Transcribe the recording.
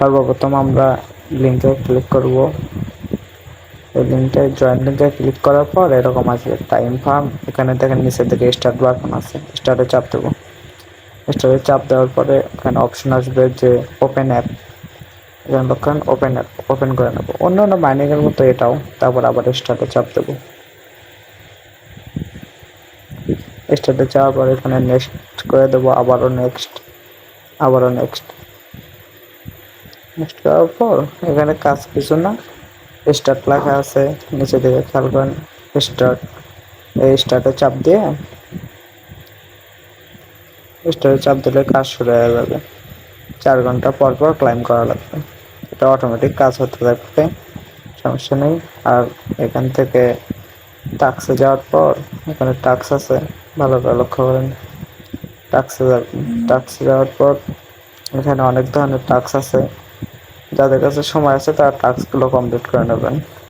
সর্বপ্রথম আমরা লিঙ্কে ক্লিক করব। এই লিঙ্কটা জয়েন লিঙ্কে ক্লিক করার পর এরকম আসবে টাইম ফার্ম। এখানে দেখেন নিচের দিকে স্টার্ট বাটন আছে, স্টার্টে চাপ দেবো। স্টার্টে চাপ দেওয়ার পরে এখানে অপশন আসবে যে ওপেন অ্যাপ। এখানে লক্ষণ ওপেন অ্যাপ, ওপেন করে নেবো অন্য মাইনিংয়ের মতো এটাও। তারপর আবার স্টার্টে চাপ দেবো। স্টার্টে যাওয়ার পর এখানে নেক্সট করে দেবো, আবারও নেক্সট, আবারও নেক্সট। নেক্সট করার পর এখানে কাজ কিছু না, স্টার্ট লেখা আছে নিচে দিকে খেয়াল করেন। স্টার্ট, এই স্টার্টে চাপ দিয়ে স্টার্টে চাপ দিলে কাজ শুরু হয়ে যাবে। 4 ঘন্টা পর পর ক্লাইম করা লাগবে। এটা অটোমেটিক কাজ হতে থাকবে, সমস্যা নেই। আর এখান থেকে টাক্সে যাওয়ার পর এখানে টাক্স আছে, ভালো করে লক্ষ্য করেন। টাক্সে যাওয়ার পর এখানে অনেক ধরনের টাক্স আছে। যাদের কাছে সময় আছে তারা টাস্কগুলো কমপ্লিট করে নেবেন।